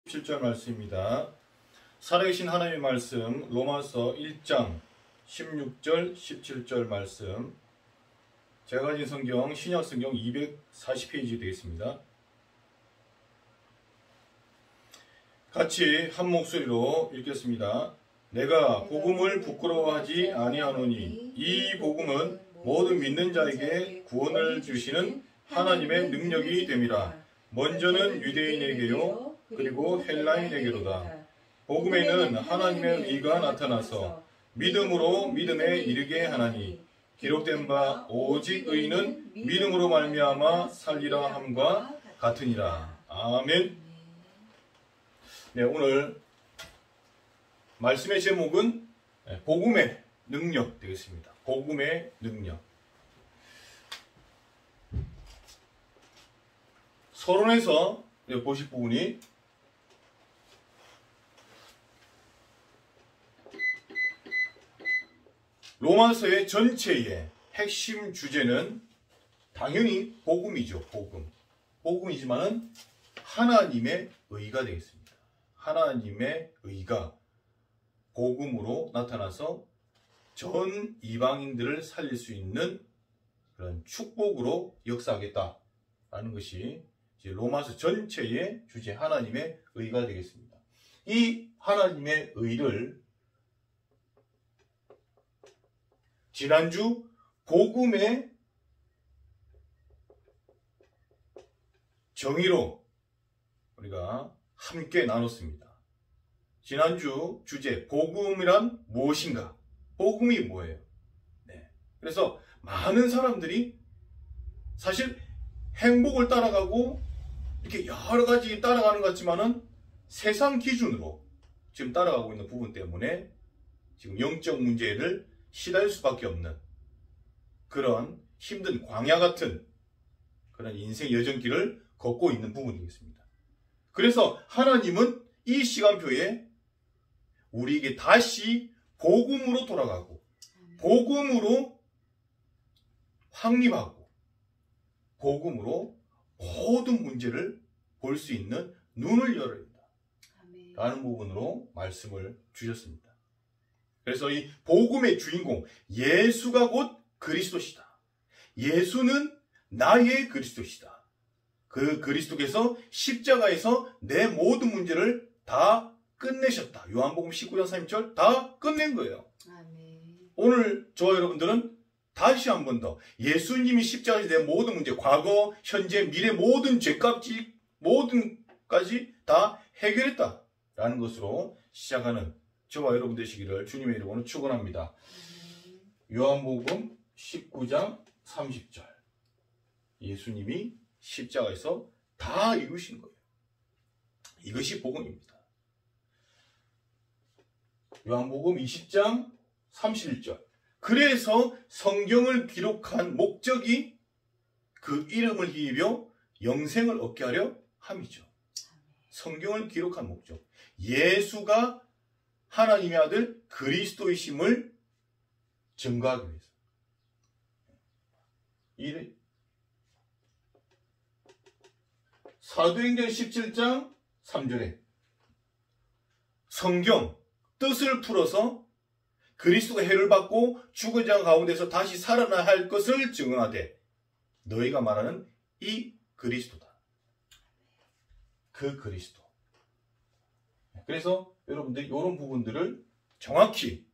7절 말씀입니다. 살아계신 하나님의 말씀 로마서 1장 16절 17절 말씀, 제가 가진 성경 신약성경 240페이지 되겠습니다. 같이 한 목소리로 읽겠습니다. 내가 복음을 부끄러워하지 아니하노니 이 복음은 모든 믿는 자에게 구원을 주시는 하나님의 능력이 됨이라. 먼저는 유대인에게요 그리고 헬라인에게로다. 복음에는 하나님의 의가 나타나서 믿음으로 믿음에 이르게 하나니 기록된 바 오직 의는 믿음으로 말미암아 살리라 함과 같으니라. 아멘. 네, 오늘 말씀의 제목은 복음의 능력 되겠습니다. 복음의 능력. 서론에서 보실 부분이 로마서의 전체의 핵심 주제는 당연히 복음이죠. 복음이지만은 하나님의 의가 되겠습니다. 하나님의 의가 복음으로 나타나서 전 이방인들을 살릴 수 있는 그런 축복으로 역사하겠다라는 것이 이제 로마서 전체의 주제, 하나님의 의가 되겠습니다. 이 하나님의 의를 지난주 복음의 정의로 우리가 함께 나눴습니다. 지난주 주제 복음이란 무엇인가? 복음이 뭐예요? 네. 그래서 많은 사람들이 사실 행복을 따라가고 이렇게 여러 가지 따라가는 것 같지만은 세상 기준으로 지금 따라가고 있는 부분 때문에 지금 영적 문제를 시달릴 수밖에 없는 그런 힘든 광야 같은 그런 인생 여정길을 걷고 있는 부분이겠습니다. 그래서 하나님은 이 시간표에 우리에게 다시 복음으로 돌아가고 복음으로 확립하고 복음으로 모든 문제를 볼 수 있는 눈을 열어야 된다 라는 부분으로 말씀을 주셨습니다. 그래서 이 복음의 주인공 예수가 곧 그리스도시다. 예수는 나의 그리스도시다. 그 그리스도께서 십자가에서 내 모든 문제를 다 끝내셨다. 요한복음 19장 30절 다 끝낸 거예요. 아멘. 오늘 저와 여러분들은 다시 한 번 더 예수님이 십자가에서 내 모든 문제, 과거, 현재, 미래 모든 죄값지 모든까지 다 해결했다라는 것으로 시작하는 저와 여러분 되시기를 주님의 이름으로 축원합니다. 요한복음 19장 30절 예수님이 십자가에서 다 이루신 거예요. 이것이 복음입니다. 요한복음 20장 31절 그래서 성경을 기록한 목적이 그 이름을 힘입어 영생을 얻게 하려 함이죠. 성경을 기록한 목적 예수가 하나님의 아들 그리스도이심을 증거하기 위해서. 사도행전 17장 3절에 성경 뜻을 풀어서 그리스도가 해를 받고 죽은 자 가운데서 다시 살아나야 할 것을 증언하되 너희가 말하는 이 그리스도다. 그 그리스도. 그래서 여러분들이 이런 부분들을 정확히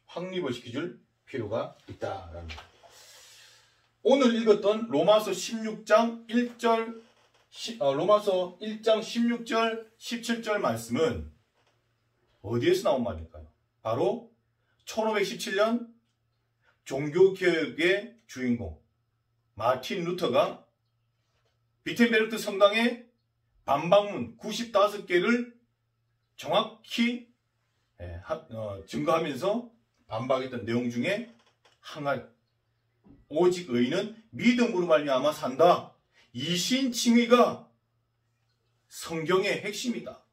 확립을 시켜줄 필요가 있다라는 거예요. 오늘 읽었던 로마서 16장 1절, 로마서 1장 16절, 17절 말씀은 어디에서 나온 말일까요? 바로 1517년 종교개혁의 주인공 마틴 루터가 비텐베르트 성당의 반박문 95개를 정확히 증거하면서 반박했던 내용 중에 하나, 오직 의인은 믿음으로 말미암아 산다. 이 신칭의가 성경의 핵심이다.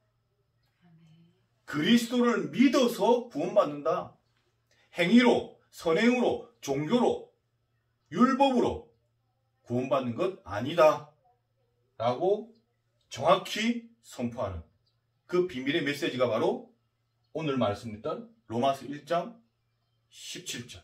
그리스도를 믿어서 구원받는다. 행위로, 선행으로, 종교로, 율법으로 구원받는 것 아니다 라고 정확히 선포하는 그 비밀의 메시지가 바로 오늘 말씀드렸던 로마서 1장 17절.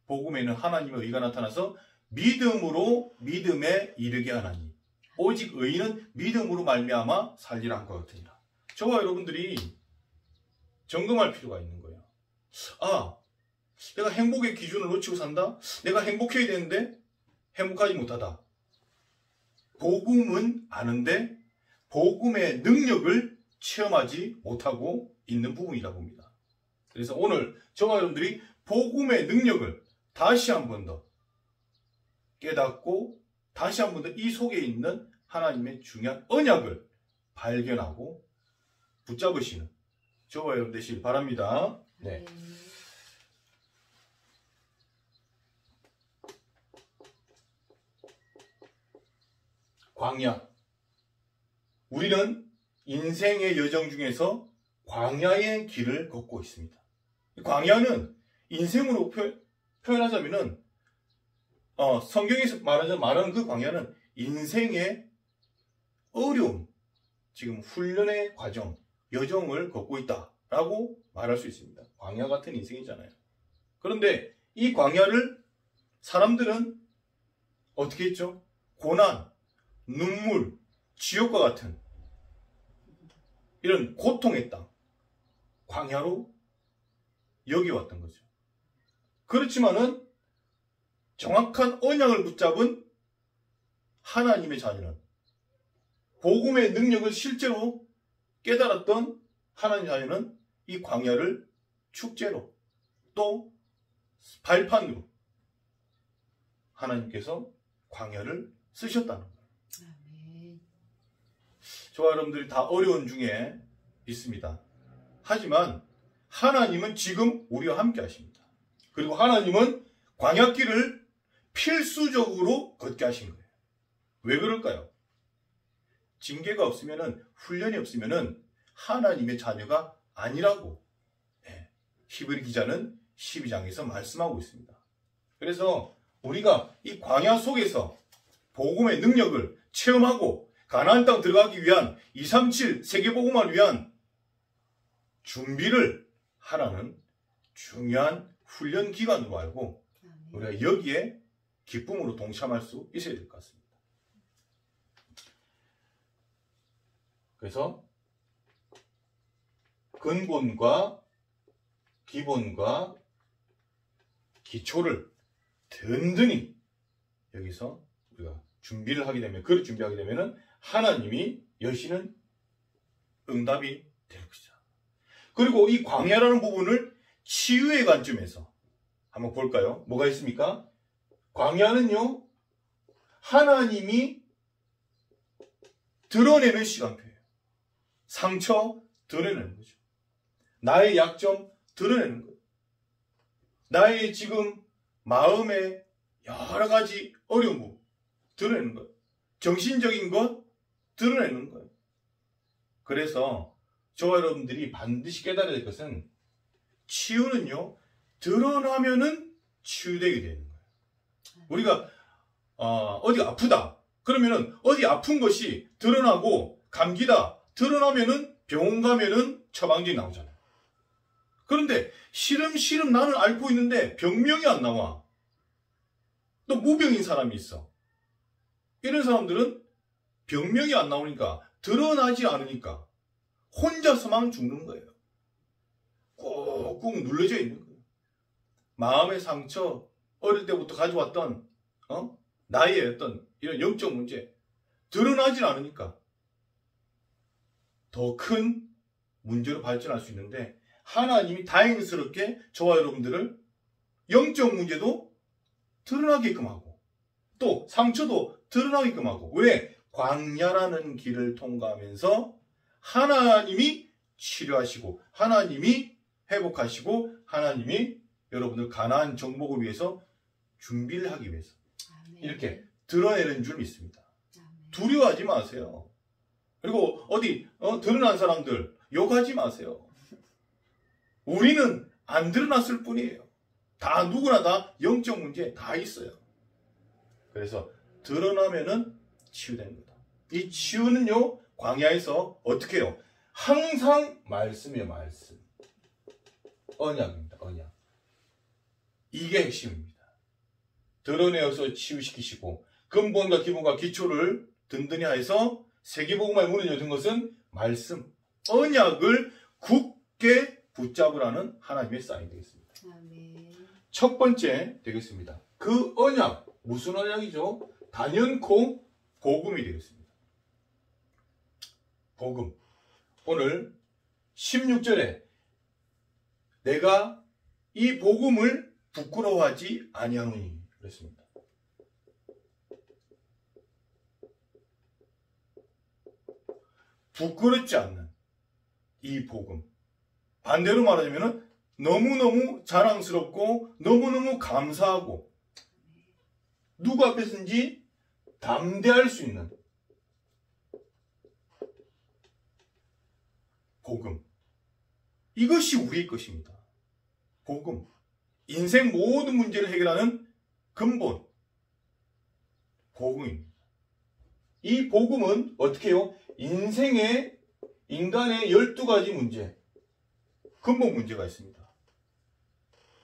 복음에는 하나님의 의가 나타나서 믿음으로 믿음에 이르게 하나니 오직 의인은 믿음으로 말미암아 살리라 한 것 같으니라. 저와 여러분들이 점검할 필요가 있는 거예요. 아, 내가 행복의 기준을 놓치고 산다? 내가 행복해야 되는데 행복하지 못하다. 복음은 아는데 복음의 능력을 체험하지 못하고 있는 부분이라고 봅니다. 그래서 오늘 저와 여러분들이 복음의 능력을 다시 한 번 더 깨닫고 다시 한 번 더 이 속에 있는 하나님의 중요한 언약을 발견하고 붙잡으시는 저와 여러분 되시길 바랍니다. 네. 광야. 우리는 인생의 여정 중에서 광야의 길을 걷고 있습니다. 광야는 인생으로 표현하자면은 성경에서 말하는 그 광야는 인생의 어려움, 지금 훈련의 과정, 여정을 걷고 있다라고 말할 수 있습니다. 광야 같은 인생이잖아요. 그런데 이 광야를 사람들은 어떻게 했죠? 고난, 눈물, 지옥과 같은 이런 고통의 땅, 광야로 여겨왔던 거죠. 그렇지만은 정확한 언약을 붙잡은 하나님의 자녀는 복음의 능력을 실제로 깨달았던 하나님의 자녀는 이 광야를 축제로 또 발판으로 하나님께서 광야를 쓰셨다는 거예요. 저와 여러분들이 다 어려운 중에 있습니다. 하지만 하나님은 지금 우리와 함께 하십니다. 그리고 하나님은 광야길을 필수적으로 걷게 하신 거예요. 왜 그럴까요? 징계가 없으면은, 훈련이 없으면은 하나님의 자녀가 아니라고 히브리 기자는 12장에서 말씀하고 있습니다. 그래서 우리가 이 광야 속에서 복음의 능력을 체험하고 가나안 땅 들어가기 위한 237 세계복음화를 위한 준비를 하라는 중요한 훈련 기간으로 알고 우리가 여기에 기쁨으로 동참할 수 있어야 될 것 같습니다. 그래서 근본과 기본과 기초를 든든히 여기서 우리가 준비를 하게 되면, 그를 준비하게 되면은 하나님이 여시는 응답이 될 것이다. 그리고 이 광야라는 부분을 치유의 관점에서 한번 볼까요? 뭐가 있습니까? 광야는요, 하나님이 드러내는 시간표예요. 상처 드러내는 거죠. 나의 약점 드러내는 거예요. 나의 지금 마음의 여러 가지 어려운 부분 드러내는 거예요. 정신적인 것 드러내는 거예요. 그래서 저와 여러분들이 반드시 깨달아야 될 것은 치유는요, 드러나면은 치유되게 되는 거예요. 우리가 어디가 아프다 그러면은 어디 아픈 것이 드러나고, 감기다 드러나면은 병원 가면은 처방전이 나오잖아요. 그런데 시름시름 나는 앓고 있는데 병명이 안 나와. 또 무병인 사람이 있어. 이런 사람들은 병명이 안 나오니까, 드러나지 않으니까 혼자서만 죽는 거예요. 꾹꾹 눌러져 있는 거예요. 마음의 상처, 어릴 때부터 가져왔던 나의 어떤 이런 영적 문제 드러나지 않으니까 더 큰 문제로 발전할 수 있는데, 하나님이 다행스럽게 저와 여러분들을 영적 문제도 드러나게끔 하고 또 상처도 드러나게끔 하고, 왜? 광야라는 길을 통과하면서 하나님이 치료하시고 하나님이 회복하시고 하나님이 여러분들 가나안 정복을 위해서 준비를 하기 위해서 이렇게 드러내는 줄 믿습니다. 두려워하지 마세요. 그리고 어디 드러난 사람들 욕하지 마세요. 우리는 안 드러났을 뿐이에요. 다 누구나 다 영적 문제 다 있어요. 그래서 드러나면은 치유되는 거다. 이 치유는요, 광야에서 어떻게 해요? 항상 말씀이에요, 말씀. 언약입니다, 언약. 이게 핵심입니다. 드러내어서 치유시키시고 근본과 기본과 기초를 든든히 하여서 세계복음화의 문을 여는 것은 말씀, 언약을 굳게 붙잡으라는 하나님의 사인이 되겠습니다. 아멘. 첫 번째 되겠습니다. 그 언약, 무슨 언약이죠? 단연코 복음이 되겠습니다. 복음. 오늘 16절에 내가 이 복음을 부끄러워하지 아니하노니 그랬습니다. 부끄럽지 않는 이 복음. 반대로 말하자면 너무너무 자랑스럽고 너무너무 감사하고 누구 앞에서인지 담대할 수 있는 복음. 이것이 우리의 것입니다. 복음. 인생 모든 문제를 해결하는 근본. 복음입니다. 이 복음은 어떻게 해요? 인생의 인간의 12가지 문제, 근본 문제가 있습니다.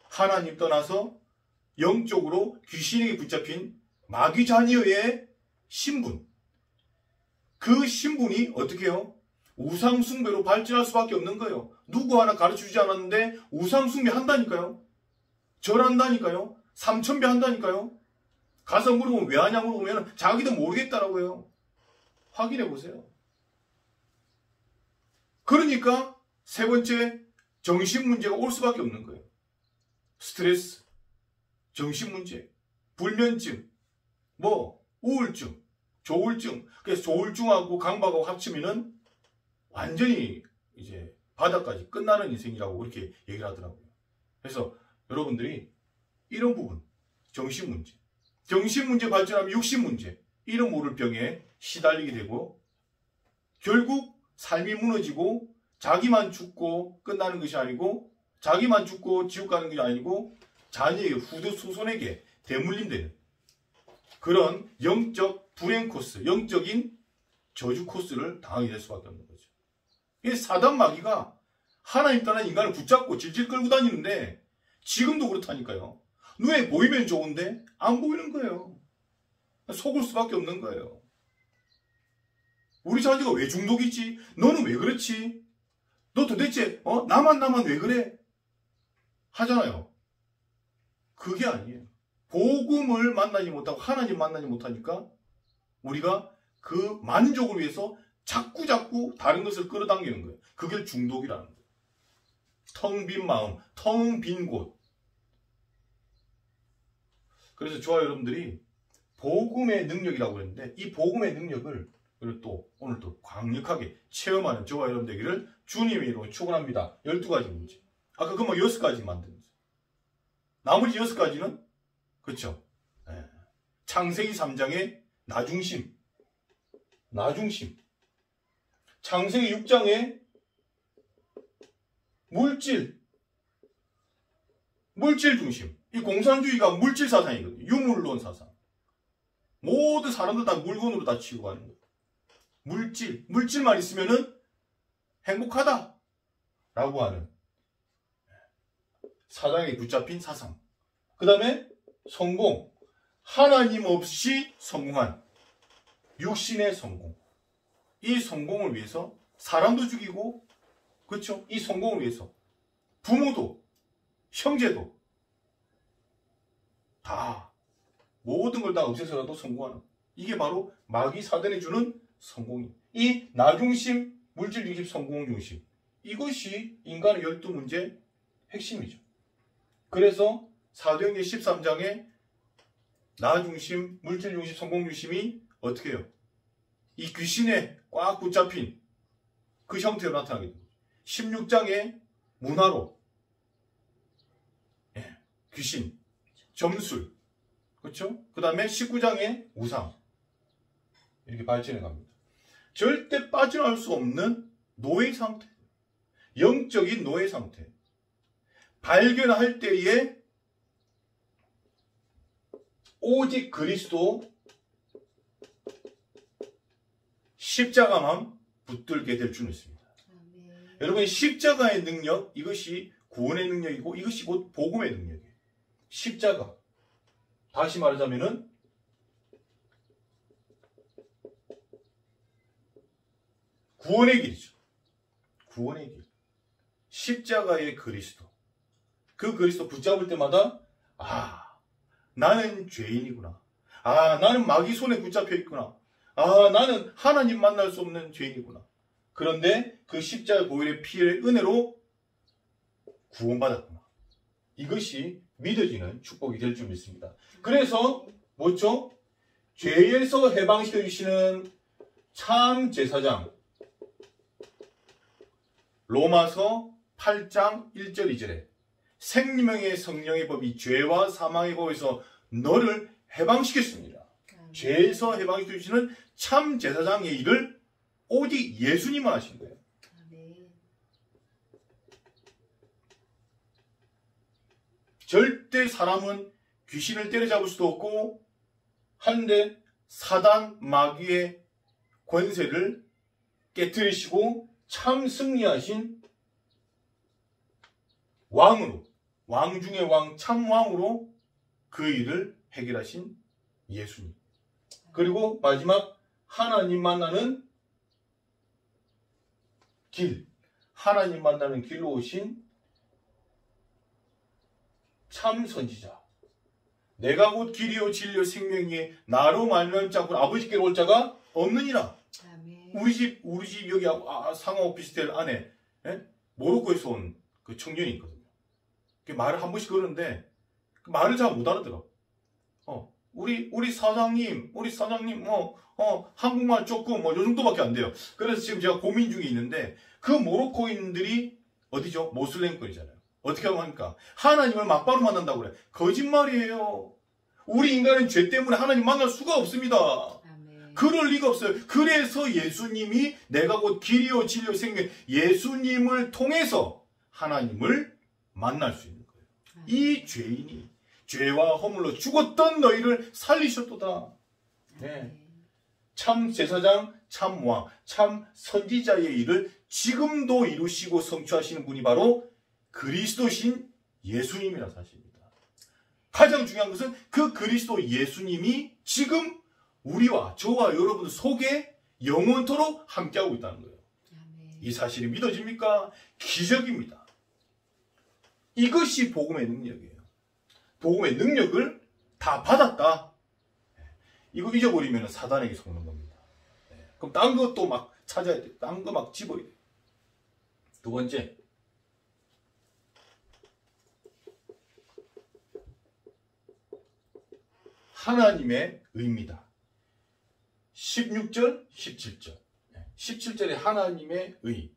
하나님 떠나서 영적으로 귀신에게 붙잡힌 마귀 자녀의 신분. 그 신분이 어떻게 해요? 우상숭배로 발전할 수밖에 없는 거예요. 누구 하나 가르쳐주지 않았는데 우상숭배 한다니까요. 절한다니까요. 삼천배 한다니까요. 가서 물어보면 왜 하냐 물어보면 자기도 모르겠다라고 해요. 확인해 보세요. 그러니까 세 번째 정신 문제가 올 수밖에 없는 거예요. 스트레스, 정신 문제, 불면증, 우울증, 조울증. 그래서 조울증하고 강박하고 합치면은 완전히 이제 바닥까지 끝나는 인생이라고 그렇게 얘기를 하더라고요. 그래서 여러분들이 이런 부분, 정신 문제 발전하면 육신 문제, 이런 모를 병에 시달리게 되고 결국 삶이 무너지고 자기만 죽고 끝나는 것이 아니고 자기만 죽고 지옥 가는 것이 아니고 자녀의 후손에게 대물림되는 그런 영적 불행 코스, 영적인 저주 코스를 당하게 될 수밖에 없는 거죠. 이 사단 마귀가 하나님 떠난 인간을 붙잡고 질질 끌고 다니는데 지금도 그렇다니까요. 눈에 보이면 좋은데 안 보이는 거예요. 속을 수밖에 없는 거예요. 우리 자녀가 왜 중독이지? 너는 왜 그렇지? 너 도대체 나만 왜 그래? 하잖아요. 그게 아니에요. 복음을 만나지 못하고 하나님 만나지 못하니까 우리가 그 만족을 위해서 자꾸 다른 것을 끌어당기는 거예요. 그게 중독이라는 거예요. 텅 빈 마음, 텅 빈 곳. 그래서 저와 여러분들이 복음의 능력이라고 했는데 이 복음의 능력을 오늘 또 강력하게 체험하는 저와 여러분 되기를 주님의 이름으로 축원합니다. 12가지 문제. 아까 그만 6가지 만든 거죠. 나머지 6가지는 그렇죠. 네. 창세기 3장의 나중심. 창세기 6장의 물질 중심. 이 공산주의가 물질 사상이거든요. 유물론 사상. 모든 사람들 다 물건으로 다 치고 가는 거예요. 물질만 있으면은 행복하다 라고 하는 사장에 붙잡힌 사상. 그 다음에 성공. 하나님 없이 성공한 육신의 성공. 이 성공을 위해서 사람도 죽이고, 그렇죠? 이 성공을 위해서 부모도 형제도 다 모든 걸 다 없애서라도 성공하는, 이게 바로 마귀 사단이 주는 성공입니다. 이 나중심, 물질중심, 성공중심, 이것이 인간의 12문제의 핵심이죠. 그래서 사도행전 13장에 나중심, 물질중심, 성공중심이 어떻게 해요? 이 귀신에 꽉 붙잡힌 그 형태로 나타나게 됩니다. 16장에 문화로 귀신, 점술, 그렇죠? 그 다음에 19장에 우상, 이렇게 발전해 갑니다. 절대 빠져나올 수 없는 노예 상태, 영적인 노예 상태. 발견할 때에 오직 그리스도 십자가만 붙들게 될 줄 믿습니다. 여러분, 십자가의 능력, 이것이 구원의 능력이고 이것이 곧 복음의 능력이에요. 십자가, 다시 말하자면은 구원의 길이죠. 구원의 길. 십자가의 그리스도. 그 그리스도 붙잡을 때마다 나는 죄인이구나. 나는 마귀 손에 붙잡혀 있구나. 나는 하나님 만날 수 없는 죄인이구나. 그런데 그 십자가 보혈의 피의 은혜로 구원받았구나. 이것이 믿어지는 축복이 될 줄 믿습니다. 그래서 뭐죠? 죄에서 해방시켜 주시는 참 제사장, 로마서 8장 1절 2절에 생명의 성령의 법이 죄와 사망의 법에서 너를 해방시켰습니다. 죄에서 해방시켜 주시는 참 제사장의 일을 오직 예수님만 하신 거예요. 절대 사람은 귀신을 때려잡을 수도 없고 한데 사단 마귀의 권세를 깨뜨리시고 참 승리하신 왕으로, 왕 중의 왕, 참 왕으로 그 일을 해결하신 예수님. 그리고 마지막 하나님 만나는 길, 하나님 만나는 길로 오신 참 선지자. 내가 곧 길이요 진리요 생명이니 나로 말미암지 않고 아버지께로 올 자가 없느니라. 아멘. 우리 집 여기 상하 오피스텔 안에 모로코에서 온 그 청년이 있거든요. 말을 한 번씩 그러는데 그 말을 잘 못 알아들어. 우리 사장님 한국말 조금 요 정도밖에 안 돼요. 그래서 지금 제가 고민 중에 있는데 그 모로코인들이 어디죠? 모슬렘권이잖아요. 어떻게 하면 합니까? 하나님을 막바로 만난다고 그래. 거짓말이에요. 우리 인간은 죄 때문에 하나님 만날 수가 없습니다. 아멘. 그럴 리가 없어요. 그래서 예수님이 내가 곧 길이요 진리요 생명, 예수님을 통해서 하나님을 만날 수 있는 거예요. 아멘. 이 죄인이 죄와 허물로 죽었던 너희를 살리셨도다. 네. 참 제사장, 참 왕, 참 선지자의 일을 지금도 이루시고 성취하시는 분이 바로 그리스도신 예수님이라 사실입니다. 가장 중요한 것은 그 그리스도 예수님이 지금 우리와 저와 여러분 속에 영원토록 함께하고 있다는 거예요. 이 사실이 믿어집니까? 기적입니다. 이것이 복음의 능력이에요. 복음의 능력을 다 받았다. 이거 잊어버리면 사단에게 속는 겁니다. 그럼 딴 것도 막 찾아야 돼. 딴 거 막 집어야 돼. 두 번째, 하나님의 의입니다. 16절, 17절. 17절에 하나님의 의.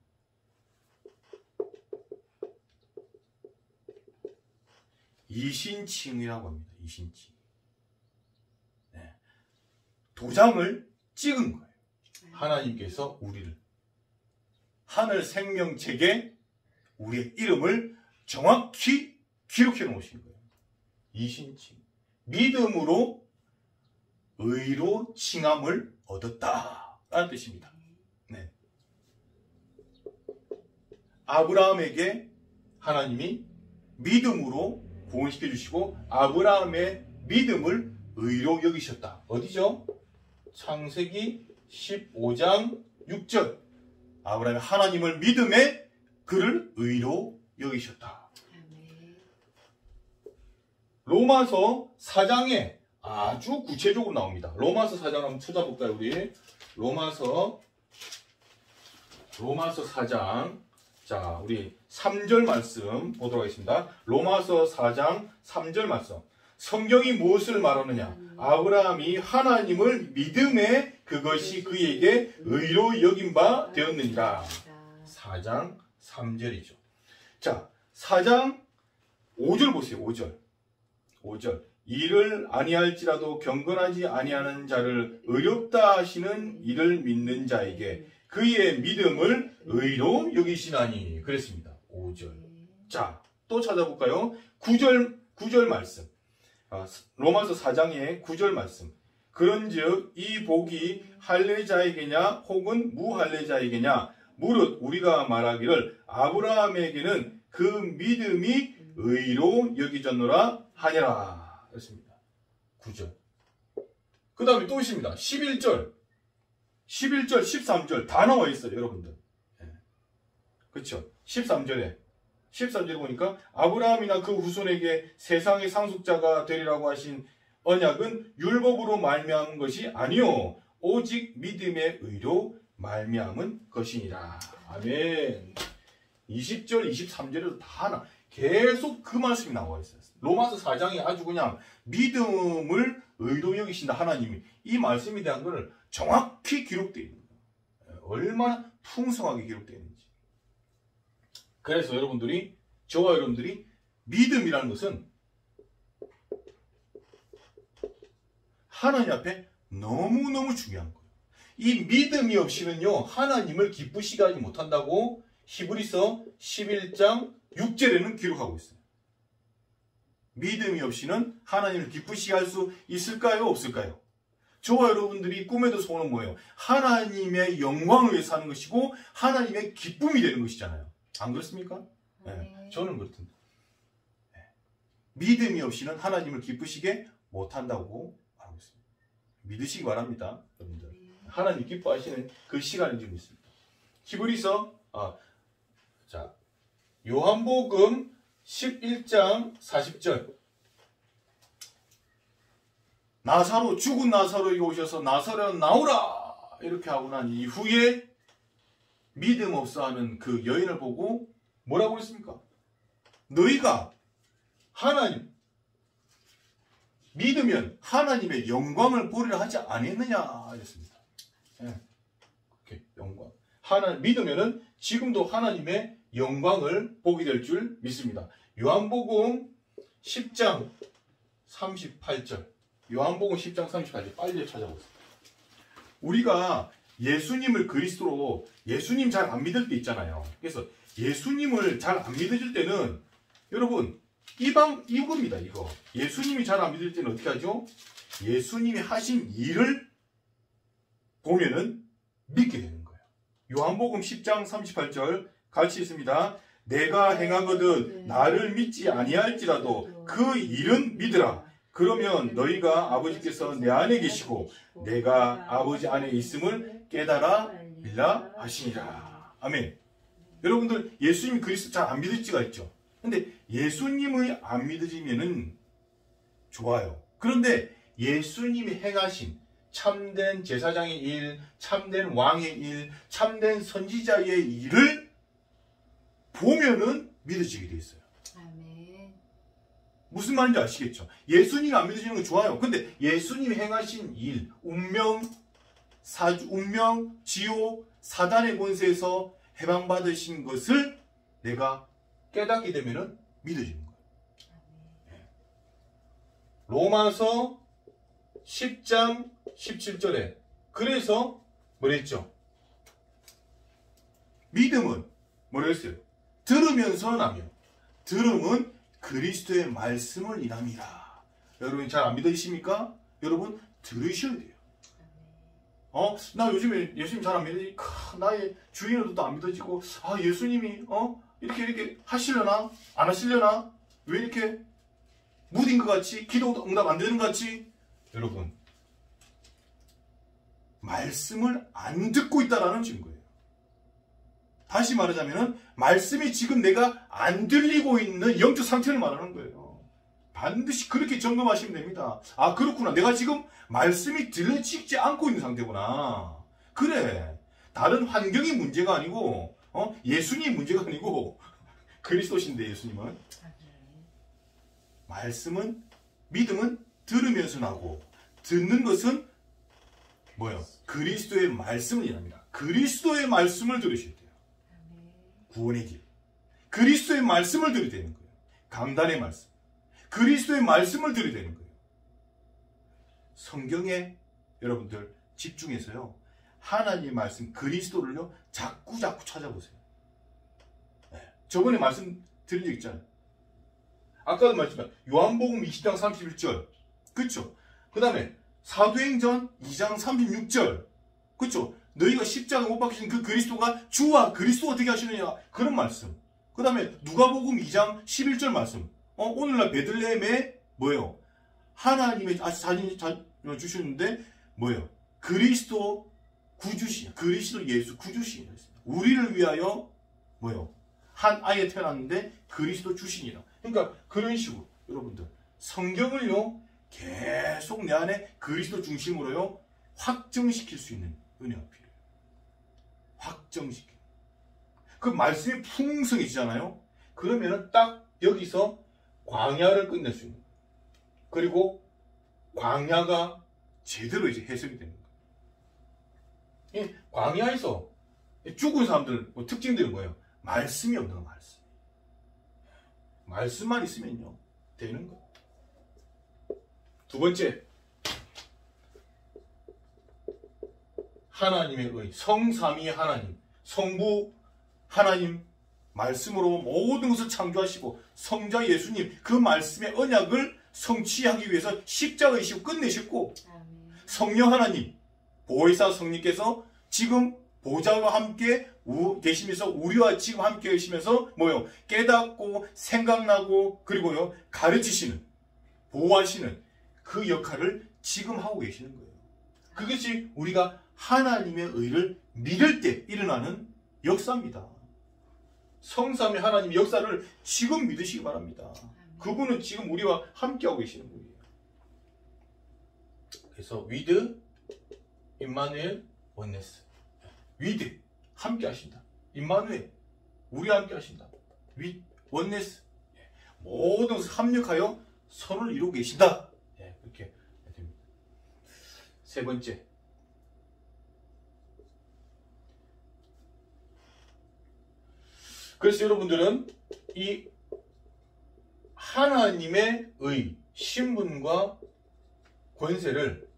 이신칭이라고 합니다. 이신칭. 도장을 찍은 거예요. 하나님께서 우리를. 하늘 생명책에 우리의 이름을 정확히 기록해 놓으신 거예요. 이신칭. 믿음으로 의로 칭함을 얻었다 라는 뜻입니다. 네. 아브라함에게 하나님이 믿음으로 구원시켜 주시고 아브라함의 믿음을 의로 여기셨다. 어디죠? 창세기 15장 6절. 아브라함이 하나님을 믿음에 그를 의로 여기셨다. 로마서 4장에 아주 구체적으로 나옵니다. 로마서 4장 한번 찾아볼까요, 우리? 로마서 4장. 자, 우리 3절 말씀 보도록 하겠습니다. 로마서 4장 3절 말씀. 성경이 무엇을 말하느냐? 아브라함이 하나님을 믿음에 그것이 그에게 의로 여긴 바 되었느니라. 4장 3절이죠. 자, 4장 5절 보세요. 5절. 이를 아니할지라도 경건하지 아니하는 자를 의롭다 하시는 이를 믿는 자에게 그의 믿음을 의로 여기시나니. 그랬습니다. 5절. 자, 또 찾아볼까요? 9절 말씀. 로마서 4장의 9절 말씀. 그런즉 이 복이 할례자에게냐 혹은 무할례자에게냐 무릇 우리가 말하기를 아브라함에게는 그 믿음이 의로 여기졌노라 하니라 했습니다. 9절. 그 다음에 또 있습니다. 11절, 13절 다 나와 있어요, 여러분들. 그렇죠? 13절에 보니까 아브라함이나 그 후손에게 세상의 상속자가 되리라고 하신 언약은 율법으로 말미암은 것이 아니요 오직 믿음의 의로 말미암은 것이니라. 아멘. 20절, 23절에도 다 계속 그 말씀이 나와 있어요. 로마서 4장이 아주 그냥 믿음을 의로 여기신다 하나님이 이 말씀에 대한 것을 정확히 기록되어 있는 거예요. 얼마나 풍성하게 기록되어 있는지. 그래서 여러분들이 저와 여러분들이 믿음이라는 것은 하나님 앞에 너무너무 중요한 거예요. 이 믿음이 없이는요 하나님을 기쁘시게 하지 못한다고 히브리서 11장 6절에는 기록하고 있어요. 믿음이 없이는 하나님을 기쁘시게 할 수 있을까요? 없을까요? 저와 여러분들이 꿈에도 소원은 뭐예요? 하나님의 영광을 위해서 사는 것이고 하나님의 기쁨이 되는 것이잖아요. 안 그렇습니까? 네, 저는 그렇습니다. 네. 믿음이 없이는 하나님을 기쁘시게 못한다고 말하고 있습니다. 믿으시기 바랍니다. 여러분들. 하나님 기뻐하시는 그 시간이 좀 있습니다. 히브리서 요한복음 11장 40절 죽은 나사로에게 오셔서 나사로야 나오라 이렇게 하고 난 이후에 믿음 없어 하는 그 여인을 보고 뭐라고 했습니까? 너희가 하나님 믿으면 하나님의 영광을 보리라 하지 아니했느냐 이랬습니다. 네. 이렇게 영광. 믿으면은 지금도 하나님의 영광을 보게 될 줄 믿습니다. 요한복음 10장 38절. 요한복음 10장 38절. 빨리 찾아보세요. 우리가 예수님을 그리스도로 예수님 잘 안 믿을 때 있잖아요. 그래서 예수님을 잘 안 믿어질 때는 여러분 이겁니다. 이거. 예수님이 잘 안 믿을 때는 어떻게 하죠? 예수님이 하신 일을 보면은 믿게 되는 거예요. 요한복음 10장 38절 같이 있습니다. 내가 행하거든 나를 믿지 아니할지라도 그 일은 믿으라. 그러면 너희가 아버지께서 내 안에 계시고 내가 아버지 안에 있음을 깨달아 밀라 하시니라. 아멘. 여러분들 예수님 그리스도 잘 안 믿을 지가 있죠. 근데 예수님의 안 믿어지면은 좋아요. 그런데 예수님이 행하신 참된 제사장의 일, 참된 왕의 일, 참된 선지자의 일을 보면은 믿어지게 돼 있어요. 아멘. 무슨 말인지 아시겠죠? 예수님이 안 믿어지는 건 좋아요. 근데 예수님이 행하신 일, 운명, 지옥, 사단의 권세에서 해방받으신 것을 내가 깨닫게 되면은 믿어지는 거예요. 네. 로마서 10장 17절에 그래서 뭐랬죠? 믿음은 뭐랬어요? 들으면서 나며 들음은 그리스도의 말씀을 인함이라. 여러분 잘 안 믿으십니까? 여러분 들으셔야 돼요. 나 요즘에 예수님 잘 안 믿으지. 나의 주인으로도 안 믿어지고 예수님이 이렇게 하시려나? 안 하시려나? 왜 이렇게 무딘 것 같이? 기도 응답 안 되는 것 같이? 여러분 말씀을 안 듣고 있다라는 증거예요. 다시 말하자면 말씀이 지금 내가 안 들리고 있는 영적 상태를 말하는 거예요. 반드시 그렇게 점검하시면 됩니다. 그렇구나. 내가 지금 말씀이 들려지지 않고 있는 상태구나. 그래. 다른 환경이 문제가 아니고 예수님이 문제가 아니고 그리스도신데 예수님은. 믿음은 들으면서 나고 듣는 것은 뭐예요? 그리스도의 말씀을 일합니다. 그리스도의 말씀을 들으셔야 돼요. 구원의 길. 그리스도의 말씀을 들어야 되는 거예요. 강단의 말씀. 그리스도의 말씀을 들어야 되는 거예요. 성경에 여러분들 집중해서요. 하나님의 말씀 그리스도를요. 자꾸 찾아보세요. 네. 저번에 말씀드린 적 있잖아요. 아까도 말했지만 요한복음 20장 31절. 그렇죠? 그 다음에 사도행전 2장 36절. 그렇죠? 너희가 십자가에 못 박히신 그 그리스도가 주와 그리스도가 되게 하시느냐. 그런 말씀. 그 다음에 누가복음 2장 11절 말씀. 오늘날 베들레헴에 뭐예요? 하나님의 사진 주셨는데 뭐예요? 그리스도 구주시, 그리스도 예수 구주시. 우리를 위하여 뭐예요? 한 아이에 태어났는데 그리스도 주신이라. 그러니까 그런 식으로 여러분들 성경을요 계속 내 안에 그리스도 중심으로요 확정시킬 수 있는 은혜가 필요해요. 확정시키는. 그 말씀이 풍성해지잖아요. 그러면은 딱 여기서 광야를 끝낼 수 있는 거예요. 그리고 광야가 제대로 이제 해석이 되는 거예요. 이 광야에서 죽은 사람들 특징들은 뭐예요? 말씀이 없는 거, 말씀. 말씀만 있으면요 되는 거예요. 두 번째, 하나님의 의, 성삼위의 하나님, 성부 하나님 말씀으로 모든 것을 창조하시고 성자 예수님 그 말씀의 언약을 성취하기 위해서 십자가이시고 끝내셨고, 성령 하나님 보혜사 성령께서 지금 보좌와 함께 계시면서 우리와 지금 함께 계시면서 뭐요? 깨닫고 생각나고 그리고요 가르치시는, 보호하시는 그 역할을 지금 하고 계시는 거예요. 그것이 우리가 하나님의 의를 믿을 때 일어나는 역사입니다. 성삼위 하나님의 역사를 지금 믿으시기 바랍니다. 그분은 지금 우리와 함께하고 계시는 분이에요. 그래서 with 임마누엘 원네스, with 함께 하신다. 임마누엘 우리와 함께 하신다. with 원네스 모든 것을 합력하여 선을 이루고 계신다. 그렇게 됩니다. 세 번째, 그래서 여러분들은 이 하나님의 의, 신분과 권세를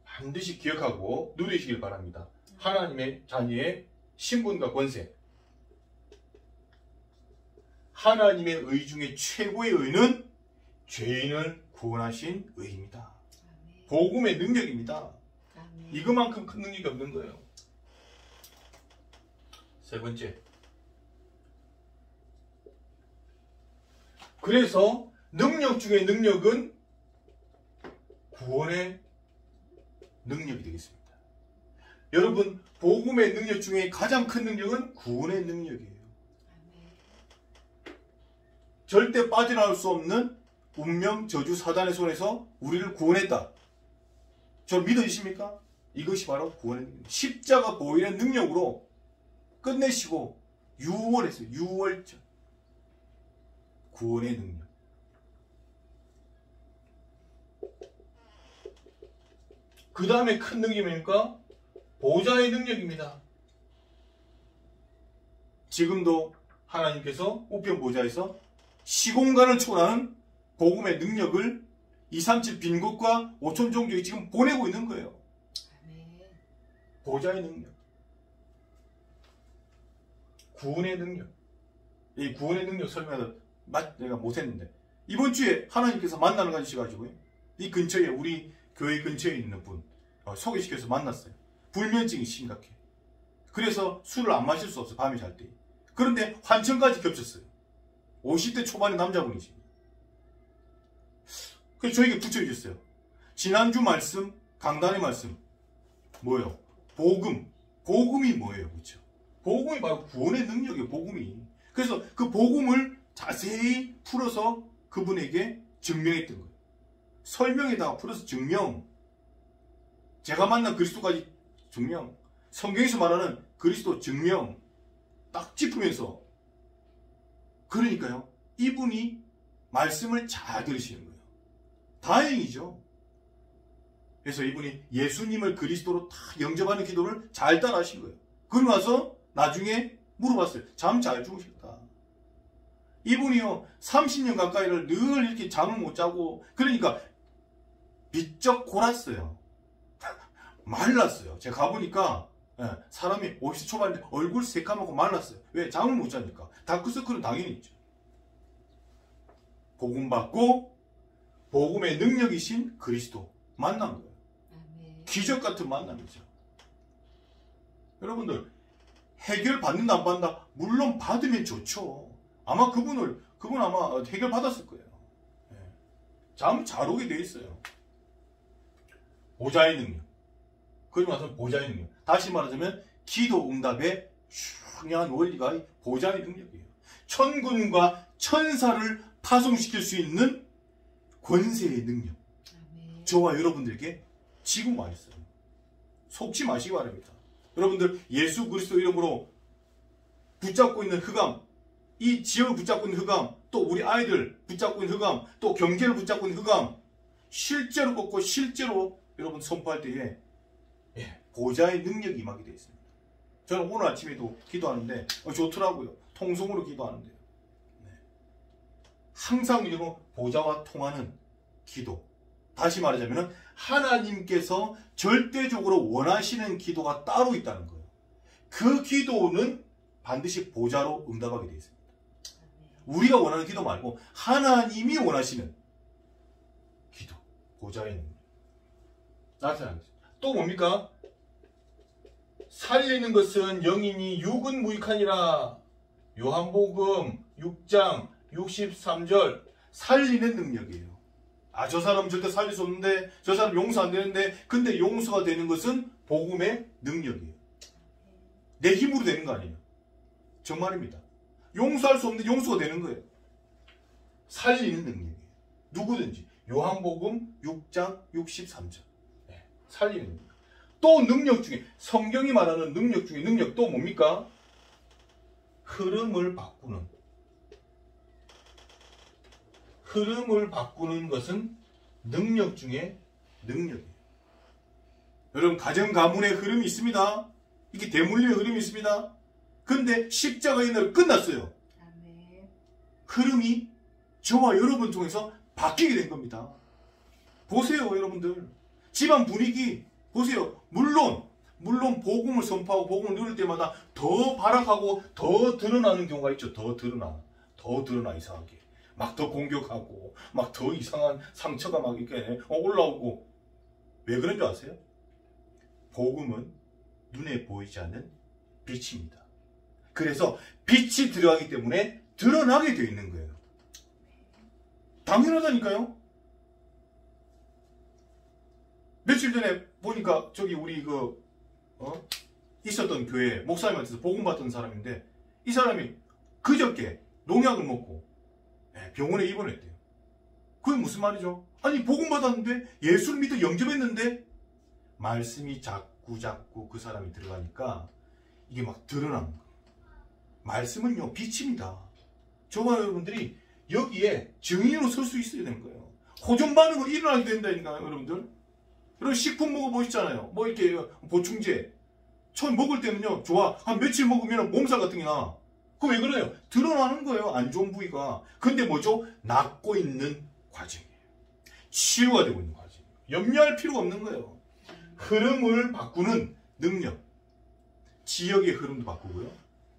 반드시 기억하고 누리시길 바랍니다. 하나님의 자녀의 신분과 권세. 하나님의 의 중에 최고의 의는 죄인을 구원하신 의입니다. 복음의 능력입니다. 이것만큼 큰 능력이 없는 거예요. 세 번째, 그래서 능력 중에 능력은 구원의 능력이 되겠습니다. 여러분, 복음의 능력 중에 가장 큰 능력은 구원의 능력이에요. 절대 빠져나올 수 없는 운명, 저주, 사단의 손에서 우리를 구원했다. 저를 믿어지십니까? 이것이 바로 구원의 능력. 십자가 보혈의 능력으로 끝내시고 유월했어요. 유월절. 구원의 능력. 그 다음에 큰 능력이 뭡니까? 보좌의 능력입니다. 지금도 하나님께서 우편 보좌에서 시공간을 초월하는 복음의 능력을 237 빈곳과 5천 종족이 지금 보내고 있는 거예요. 보좌의 능력. 구원의 능력. 이 구원의 능력 설명을 내가 못했는데 이번 주에 하나님께서 만나는 가지셔가지고요. 이 근처에 우리 교회 근처에 있는 분 소개시켜서 만났어요. 불면증이 심각해. 그래서 술을 안 마실 수 없어, 밤에 잘 때. 그런데 환청까지 겹쳤어요. 50대 초반의 남자분이지. 그래서 저에게 붙여주셨어요. 지난주 말씀, 강단의 말씀 뭐예요? 복음. 복음이 뭐예요? 그렇죠? 복음이 바로 구원의 능력이에요. 복음이. 그래서 그 복음을 자세히 풀어서 그분에게 증명했던 거예요. 설명에다가 풀어서 증명. 제가 만난 그리스도까지 증명. 성경에서 말하는 그리스도 증명. 딱 짚으면서. 그러니까요. 이분이 말씀을 잘 들으시는 거예요. 다행이죠. 그래서 이분이 예수님을 그리스도로 다 영접하는 기도를 잘 따라 하신 거예요. 그러고 나서 나중에 물어봤어요. 잠 잘 주무실까? 이분이요 30년 가까이를 늘 이렇게 잠을 못 자고, 그러니까 비쩍 골았어요. 말랐어요. 제가 가보니까 사람이 50세 초반인데 얼굴 새까맣고 말랐어요. 왜? 잠을 못 자니까. 다크서클은 당연히 있죠. 복음 받고 복음의 능력이신 그리스도 만난 거예요. 기적 같은 만남이죠. 여러분들, 해결 받는다 안 받는다? 물론 받으면 좋죠. 아마 그분 아마 해결 받았을 거예요. 잠 잘 오게 돼 있어요. 보좌의 능력. 그러고 나서 보좌의 능력. 다시 말하자면 기도 응답의 중요한 원리가 보좌의 능력이에요. 천군과 천사를 파송시킬 수 있는 권세의 능력. 저와 여러분들에게 지금 와 있어요. 속지 마시기 바랍니다. 여러분들, 예수 그리스도 이름으로 붙잡고 있는 흑암, 이 지역을 붙잡고 있는 흑암, 또 우리 아이들 붙잡고 있는 흑암, 또 경제를 붙잡고 있는 흑암, 실제로 꺾고 실제로 여러분 선포할 때에 보좌의 능력이 임하게 되어 있습니다. 저는 오늘 아침에도 기도하는데 좋더라고요. 통성으로 기도하는데요. 항상 이런 보좌와 통하는 기도. 다시 말하자면 하나님께서 절대적으로 원하시는 기도가 따로 있다는 거예요. 그 기도는 반드시 보좌로 응답하게 되어 있습니다. 우리가 원하는 기도 말고 하나님이 원하시는 기도, 보좌의 능력 나타나겠습니다. 또 뭡니까? 살리는 것은 영이니 육은 무익하니라. 요한복음 6장 63절. 살리는 능력이에요. 저 사람 절대 살릴 수 없는데, 저 사람 용서 안 되는데, 근데 용서가 되는 것은 복음의 능력이에요. 내 힘으로 되는 거 아니에요. 정말입니다. 용서할 수 없는데 용서가 되는 거예요. 살리는 능력이에요. 누구든지. 요한복음 6장 63절. 살리는 능력. 또 능력 중에, 성경이 말하는 능력 중에 능력 또 뭡니까? 흐름을 바꾸는. 흐름을 바꾸는 것은 능력 중에 능력이에요. 여러분, 가정 가문의 흐름이 있습니다. 이게 대물림의 흐름이 있습니다. 근데 십자가의 날 끝났어요. 흐름이 저와 여러분 통해서 바뀌게 된 겁니다. 보세요, 여러분들. 집안 분위기 보세요. 물론 복음을 선포하고 복음을 누릴 때마다 더 발악하고 더 드러나는 경우가 있죠. 더 드러나 이상하게. 막 더 공격하고 막 더 이상한 상처가 막 이렇게 올라오고. 왜 그런 줄 아세요? 복음은 눈에 보이지 않는 빛입니다. 그래서 빛이 들어가기 때문에 드러나게 되어 있는 거예요. 당연하다니까요. 며칠 전에 보니까 저기 우리 있었던 교회 목사님한테서 복음 받던 사람인데, 이 사람이 그저께 농약을 먹고 병원에 입원했대요. 그게 무슨 말이죠? 아니, 복음 받았는데, 예수를 믿어 영접했는데 말씀이 자꾸 그 사람이 들어가니까 이게 막 드러나는 거예요. 말씀은요, 빛입니다. 저와 여러분들이 여기에 증인으로 설 수 있어야 되는 거예요. 호전 반응은 일어나게 된다니까요, 여러분들. 여러분, 식품 먹어보시잖아요. 뭐 이렇게 보충제. 처음 먹을 때는요, 좋아. 한 며칠 먹으면 몸살 같은 게 나. 그럼 왜 그래요? 드러나는 거예요, 안 좋은 부위가. 근데 뭐죠? 낫고 있는 과정이에요. 치유가 되고 있는 과정이에요. 염려할 필요가 없는 거예요. 흐름을 바꾸는 능력. 지역의 흐름도 바꾸고요.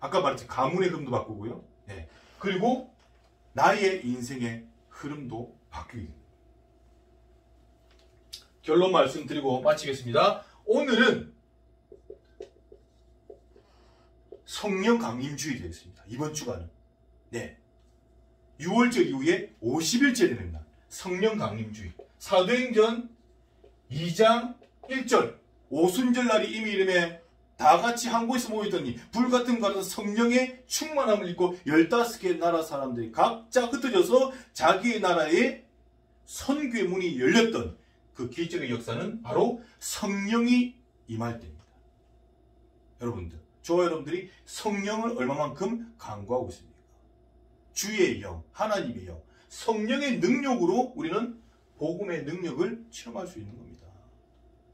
아까 말했듯이 가문의 흐름도 바꾸고요. 그리고 나의 인생의 흐름도 바뀌게 됩니다. 결론 말씀드리고 마치겠습니다. 오늘은 성령 강림주일이 되겠습니다. 이번 주간은. 6월절 이후에 50일째 되는 날. 성령 강림주일. 사도행전 2장 1절. 오순절 날이 이미 이름에 다 같이 한 곳에서 모이더니 불같은 가라서 성령의 충만함을 입고 15개의 나라 사람들이 각자 흩어져서 자기의 나라에 선교의 문이 열렸던 그 기적의 역사는 바로 성령이 임할 때입니다. 여러분들, 저와 여러분들이 성령을 얼마만큼 간구하고 있습니까? 주의 영, 하나님의 영, 성령의 능력으로 우리는 복음의 능력을 체험할 수 있는 겁니다.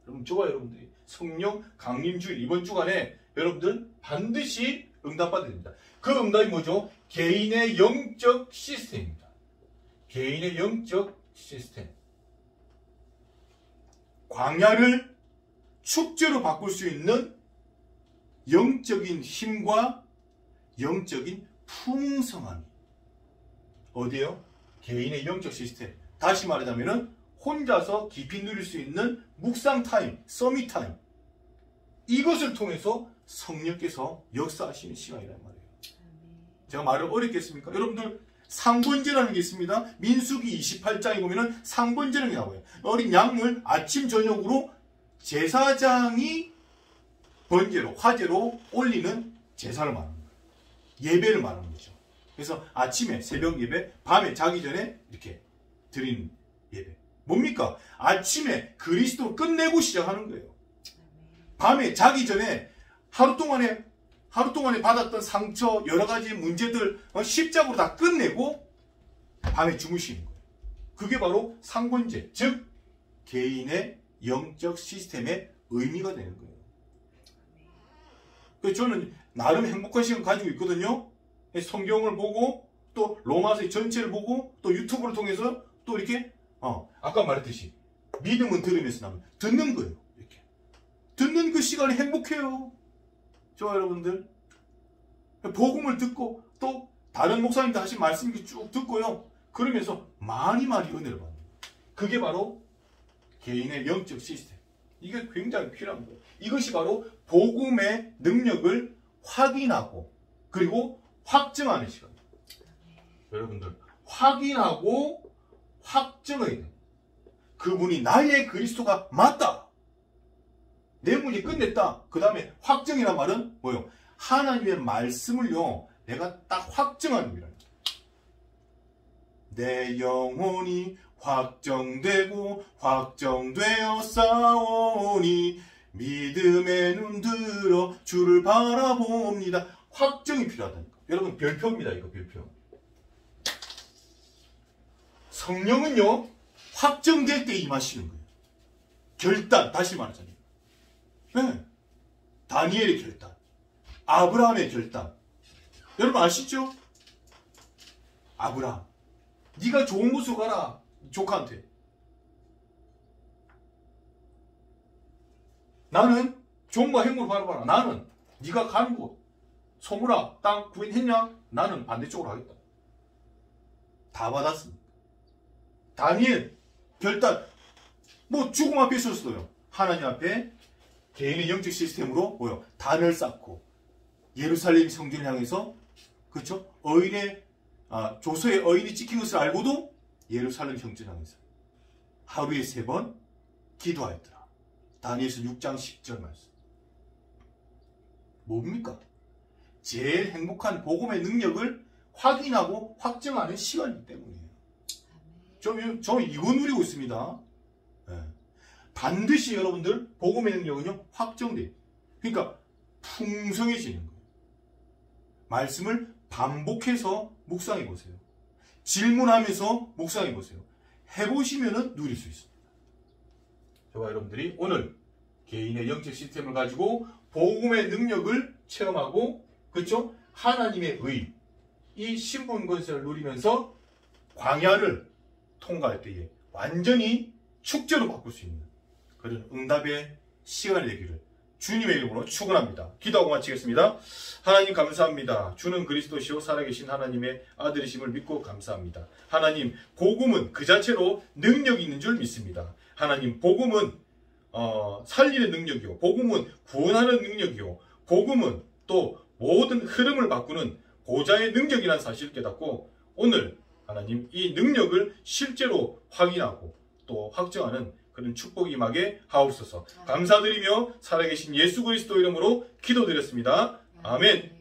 여러분, 저와 여러분들이 성령 강림주일 이번 주간에 여러분들 반드시 응답받아야 됩니다. 그 응답이 뭐죠? 개인의 영적 시스템입니다. 개인의 영적 시스템. 광야를 축제로 바꿀 수 있는 영적인 힘과 영적인 풍성함이 어디에요? 개인의 영적 시스템. 다시 말하자면 혼자서 깊이 누릴 수 있는 묵상 타임, 서밋 타임, 이것을 통해서 성령께서 역사하시는 시간이란 말이에요. 제가 말을 어렵게 했습니까? 여러분들 상번제라는 게 있습니다. 민수기 28장에 보면은 상번제라는 게 나와요. 어린 양을 아침 저녁으로 제사장이 번제로, 화제로 올리는 제사를 말하는 거예요. 예배를 말하는 거죠. 그래서 아침에 새벽 예배, 밤에 자기 전에 이렇게 드리는 예배. 뭡니까? 아침에 그리스도를 끝내고 시작하는 거예요. 밤에 자기 전에 하루 동안에 받았던 상처, 여러 가지 문제들 십자가로 다 끝내고 밤에 주무시는 거예요. 그게 바로 상번제, 즉 개인의 영적 시스템의 의미가 되는 거예요. 그래서 저는 나름 행복한 시간 가지고 있거든요. 성경을 보고 또 로마서 전체를 보고 또 유튜브를 통해서 또 이렇게 아까 말했듯이 믿음은 들으면서 나면 듣는 거예요. 이렇게 듣는 그 시간이 행복해요. 좋아요, 여러분들. 복음을 듣고 또 다른 목사님들 하신 말씀 쭉 듣고요. 그러면서 많이 은혜를 받는 거예요. 그게 바로 개인의 영적 시스템. 이게 굉장히 필요한 거예요. 이것이 바로 복음의 능력을 확인하고 그리고 확증하는 시간입니다. 여러분들 확인하고 확증해야 돼요. 그분이 나의 그리스도가 맞다. 내 문제 끝냈다. 그 다음에 확정이란 말은 뭐예요? 하나님의 말씀을요, 내가 딱 확정하는 거예요. 내 영혼이 확정되고 확정되어 싸우니 믿음의 눈 들어 주를 바라봅니다. 확정이 필요하다니까. 여러분 별표입니다. 이거 별표. 성령은요 확정될 때 임하시는 거예요. 결단, 다시 말하자면 네. 다니엘의 결단, 아브라함의 결단. 여러분 아시죠? 아브라함, 네가 좋은 곳으로 가라. 조카한테. 나는 종과 행복을 바라봐라. 나는 네가 가는 곳, 소문아 땅 구했냐? 나는 반대쪽으로 하겠다. 다 받았습니다. 다니엘 결단, 뭐 죽음 앞에 있었어요. 하나님 앞에 개인의 영적 시스템으로 뭐요? 단을 쌓고 예루살렘 성전을 향해서, 그렇죠? 조서의 어인이 찍힌 것을 알고도 예루살렘 성전 향해서 하루에 3번 기도하였더라. 다니엘서 6장 10절 말씀. 뭡니까? 제일 행복한 복음의 능력을 확인하고 확정하는 시간이기 때문이에요. 저 이거 누리고 있습니다. 네. 반드시 여러분들 복음의 능력은요 확정돼요. 그러니까 풍성해지는 거예요. 말씀을 반복해서 묵상해 보세요. 질문하면서 묵상해 보세요. 해보시면은 누릴 수 있습니다. 저와 여러분들이 오늘 개인의 영적 시스템을 가지고 복음의 능력을 체험하고, 그렇죠? 하나님의 의, 이 신분 권세를 누리면서 광야를 통과할 때에 완전히 축제로 바꿀 수 있는 그런 응답의 시간이 되기를 주님의 이름으로 축원합니다. 기도하고 마치겠습니다. 하나님 감사합니다. 주는 그리스도시요 살아계신 하나님의 아들이심을 믿고 감사합니다. 하나님, 복음은 그 자체로 능력이 있는 줄 믿습니다. 하나님, 복음은 살리는 능력이요, 복음은 구원하는 능력이요, 복음은 또 모든 흐름을 바꾸는 보좌의 능력이라는 사실을 깨닫고 오늘 하나님 이 능력을 실제로 확인하고 또 확정하는 그런 축복이 임하게 하옵소서. 감사드리며 살아계신 예수 그리스도 이름으로 기도드렸습니다. 아멘.